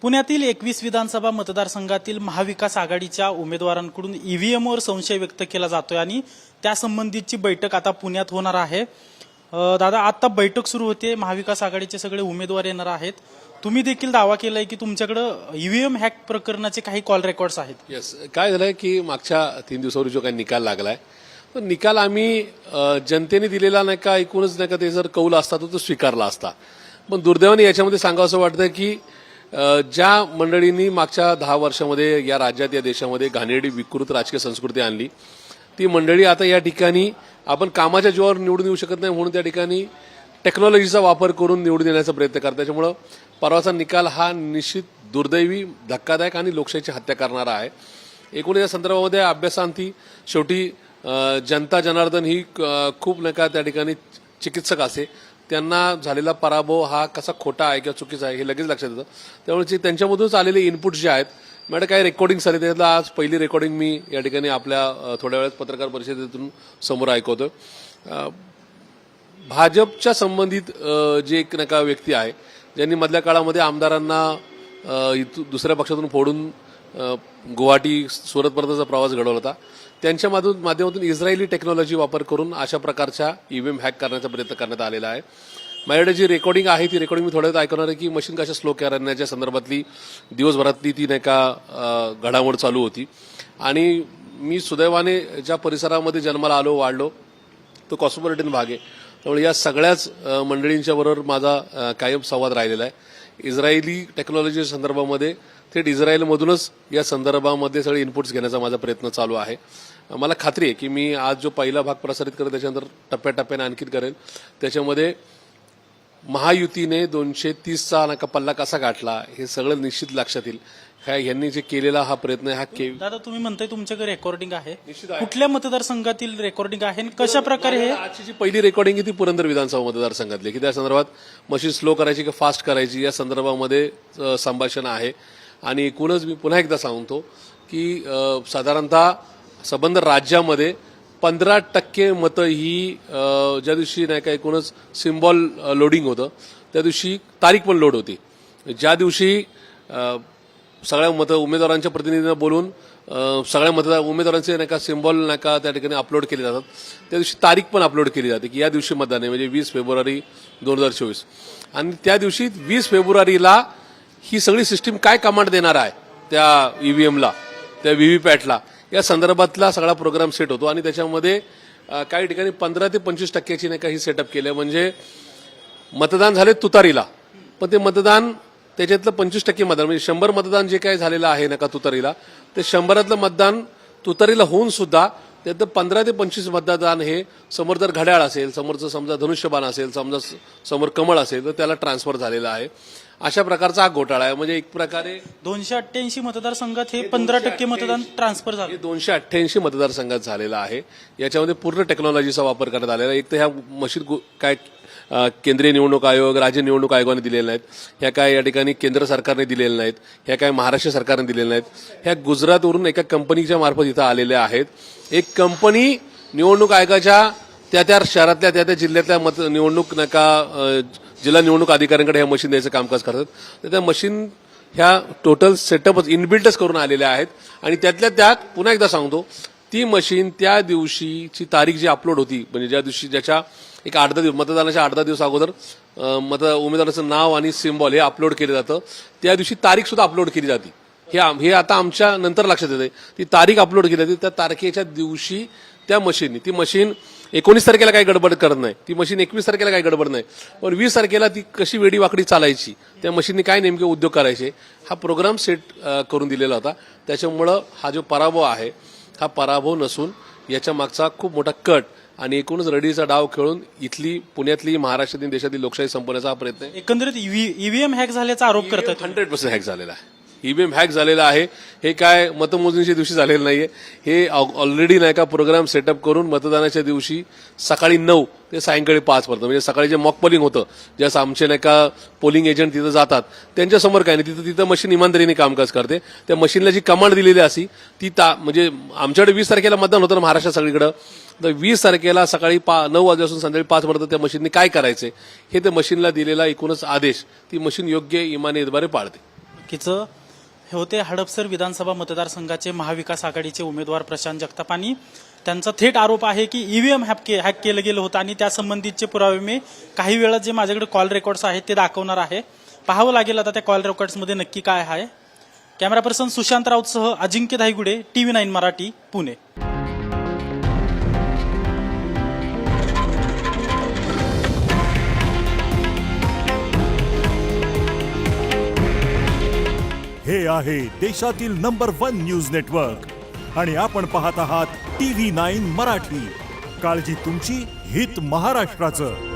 पुण्यातील 21 विधानसभा मतदारसंघातील महाविकास आघाडीच्या उमेदवारांकडून ईव्हीएमवर संशय व्यक्त केला जातोय आणि त्यासंबंधीची बैठक आता पुण्यात होणार आहे। दादा, आता बैठक सुरू होते, महाविकास आघाडीचे सगळे उमेदवार येणार आहेत। तुम्ही देखील दावा केलाय की तुमच्याकडे ईव्हीएम हॅक प्रकरणाचे काही कॉल रेकॉर्ड्स आहेत। येस, काय झालंय की मागच्या 3 दिवसापूर्वी जो काही निकाल लागलाय तो निकाल आम्ही जनतेने दिलेला नाही का, एकूणच नाही का ते जर कौल असता तो स्वीकारला असता। पण दुर्दैवाने याच्यामध्ये सांगावं असं वाटतं की ज्या मंडळींनी मागच्या 10 वर्षामध्ये या राज्यात या देशामध्ये घाणेरडी विकृत राजकीय संस्कृती आणली, ती मंडळी आता या ठिकाणी आपण कामाच्या जीवावर निवडून येऊ शकत नाही म्हणून त्या ठिकाणी टेक्नॉलॉजीचा वापर करून निवडून येण्याचा प्रयत्न करतात। त्याच्यामुळे परवाचा निकाल हा निश्चित दुर्दैवी, धक्कादायक आणि लोकशाहीची हत्या करणारा आहे। एकूण या संदर्भामध्ये अभ्यासांती शेवटी जनता जनार्दन ही खूप नाही का त्या ठिकाणी चिकित्सक असे, त्यांना झालेला पराभव हा कसा खोटा आहे किंवा चुकीचा आहे हे लगेच लक्षात येतं। त्यामुळे त्यांच्यामधूनच आलेले इनपुट जे आहेत, मॅडम काही रेकॉर्डिंग झाले त्यातलं आज पहिली रेकॉर्डिंग मी या ठिकाणी आपल्या थोड्या वेळात पत्रकार परिषदेतून समोर ऐकवतो। भाजपच्या संबंधित जे एक नका व्यक्ती आहे ज्यांनी मधल्या काळामध्ये आमदारांना दुसऱ्या पक्षातून फोडून गुवाहाटी सुरतपर्यंतचा प्रवास घडवला होता, त्यांच्या माध्यमातून इस्रायली टेक्नॉलॉजी वापर करून अशा प्रकारच्या ईव्हीएम हॅक करण्याचा प्रयत्न करण्यात आलेला आहे। माझ्याकडे जी रेकॉर्डिंग आहे ती रेकॉर्डिंग मी थोड्या वेळ ऐकवणार आहे की मशीन कशा स्लो करण्याच्या संदर्भातली दिवसभरातली ती नाही का घडामोड चालू होती। आणि मी सुदैवाने ज्या परिसरामध्ये जन्माला आलो वाढलो तो कॉस्मोपॉलिटन भाग आहे, त्यामुळे या सगळ्याच मंडळींच्या बरोबर माझा कायम संवाद राहिलेला आहे। इस्रायली टेक्नॉलॉजी संदर्भामध्ये थेट इस्रायलमधूनच या संदर्भामध्ये सगळे इनपुट्स घेण्याचा माझा प्रयत्न चालू आहे। मला खात्री आहे की मी आज जो पहिला भाग प्रसारित करेन त्याच्यानंतर टप्प्याटप्प्याने आणखीन करेन। त्याच्यामध्ये महायुतीने 230चा नका पल्ला कसा गाठला हे सगळं निश्चित लक्षात येईल। यांनी जे केलेला हा प्रयत्न हा दादा, तुम्ही म्हणताय तुमच्याकडे रेकॉर्डिंग आहे, कुठल्या मतदारसंघातील रेकॉर्डिंग आहे, कशा प्रकारे हे आजची जी पहिली रेकॉर्डिंग आहे ती पुरंदर विधानसभा मतदारसंघातली की त्या संदर्भात मशीन स्लो करायची की फास्ट करायची या संदर्भामध्ये संभाषण आहे। आणि एकूणच मी पुन्हा एकदा सांगतो की साधारणतः संबंध राज्यामध्ये 15% मतं ही ज्या दिवशी नाही का एकूणच सिम्बॉल लोडिंग होतं त्या दिवशी तारीख पण लोड होती। ज्या दिवशी सगळ्या उमेदवारांच्या प्रतिनिधींना बोलून सगळ्या उमेदवारांचे नाही का सिम्बॉल नाही का त्या ठिकाणी अपलोड केले जातात, त्या दिवशी तारीख पण अपलोड केली जाते की या दिवशी मतदान आहे, म्हणजे 20 फेब्रुवारी 2024। आणि त्या दिवशी 20 फेब्रुवारीला ही सगळी सिस्टीम काय कमांड देणार आहे त्या ईव्हीएमला, त्या व्हीव्हीपॅटला, या संदर्भातला सगळा प्रोग्राम सेट होतो। आणि त्याच्यामध्ये काही ठिकाणी 15 ते 25% नाही का ही सेटअप केलं, म्हणजे मतदान झाले तुतारीला, पण ते मतदान त्याच्यातलं 25% मतदान म्हणजे 100 मतदान जे काही झालेलं आहे नका तुतारीला, ते 100तलं मतदान तुतारीला होऊन सुद्धा त्यातलं 15 ते 25 मतदान हे समोर जर घड्याळ असेल, समोरचं समजा धनुष्यबाण असेल, समजा समोर कमळ असेल तर त्याला ट्रान्सफर झालेला आहे। अशा प्रकारचा हा घोटाळा आहे। म्हणजे एक प्रकारे 288 मतदारसंघात हे 15% मतदान ट्रान्सफर झाले, 288 मतदारसंघात झालेला आहे। याच्यामध्ये पूर्ण टेक्नॉलॉजीचा वापर करण्यात आलेला आहे। एक तर ह्या मशीन काय केंद्रीय निवडणूक आयोग, राज्य निवडणूक आयोगाने दिलेल्या नाहीत, ह्या काय या ठिकाणी केंद्र सरकारने दिलेल्या नाहीत, ह्या काय महाराष्ट्र सरकारने दिलेल्या नाहीत, ह्या गुजरातवरून एका कंपनीच्या मार्फत इथं आलेल्या आहेत। एक कंपनी निवडणूक आयोगाच्या त्या शहरातल्या त्या जिल्ह्यातल्या निवडणूक नका जिल्हा निवडणूक अधिकाऱ्यांकडे ह्या मशीन द्यायचं कामकाज करतात, तर त्या मशीन ह्या टोटल सेटअपच इनबिल्टच करून आलेल्या आहेत। आणि त्यातल्या त्यात पुन्हा एकदा सांगतो, ती मशीन त्या दिवशीची तारीख जी अपलोड होती, म्हणजे ज्या दिवशी ज्याच्या एक 8-10 दिवस मतदानाच्या 8-10 दिवस अगोदर उमेदवाराचं नाव आणि सिम्बॉल हे अपलोड केलं जातं, त्या दिवशी तारीख सुद्धा अपलोड केली जाते। हे आता आमच्या नंतर लक्षात येते, ती तारीख अपलोड केली जाते, त्या तारखेच्या दिवशी त्या मशीननी, ती मशीन 19 तारखेला काही गडबड करत नाही, ती मशीन 21 तारखेला काही गडबड नाही, पण 20 तारखेला ती कशी वेडी वाकडी चालायची, त्या मशीननी काय नेमके उद्योग करायचे हा प्रोग्राम सेट करून दिलेला होता। त्याच्यामुळं हा जो पराभव आहे हा पराभव नसून याच्या मागचा खूप मोठा कट आणि एकूणच रडीचा डाव खेळून इथली पुण्यातली महाराष्ट्रातील देशातील लोकशाही संपवण्याचा हा प्रयत्न आहे। एकंदरीत ईव्हीएम हॅक झाल्याचा आरोप करतात। 100% हॅक झालेला आहे, ईव्हीएम हॅक झालेला आहे। हे काय मतमोजणीच्या दिवशी झालेलं नाहीये, हे ऑलरेडी नाही का प्रोग्राम सेटअप करून मतदानाच्या दिवशी सकाळी 9 ते सायंकाळी 5 पर्यंत, म्हणजे सकाळी जे मॉक पोलिंग होतं, ज्यास आमचे नाही का पोलिंग एजंट तिथं जातात त्यांच्यासमोर काय नाही, तिथं मशीन इमानदारीने कामकाज करते। त्या मशीनला जी कमांड दिलेली असती ती म्हणजे आमच्याकडे 20 तारखेला मतदान होतं ना महाराष्ट्रात सगळीकडं, तर 20 तारखेला सकाळी 9 वाजल्यापासून संध्याकाळी 5 पर्यंत त्या मशीनने काय करायचे हे त्या मशीनला दिलेला एकूणच आदेश ती मशीन योग्य इमानी द्वारे पाळते। निवडणुकीचं हे होते हडपसर विधानसभा मतदारसंघाचे महाविकास आघाडीचे उमेदवार प्रशांत जगताप आणि त्यांचा थेट आरोप आहे की ईव्हीएम हॅक केलं गेलं होतं आणि त्यासंबंधीचे पुरावे मी काही वेळा जे माझ्याकडे कॉल रेकॉर्ड्स आहेत ते दाखवणार आहे. पाहावं लागेल आता त्या कॉल रेकॉर्ड्समध्ये नक्की काय आहे. कॅमेरा पर्सन सुशांत राऊतसह अजिंक्य धायगुडे, TV9 मराठी, पुणे. हे आहे देशातील नंबर 1 न्यूज नेटवर्क आणि आपण पाहत आहात TV9 मराठी. काळजी तुमची, हित महाराष्ट्राचं.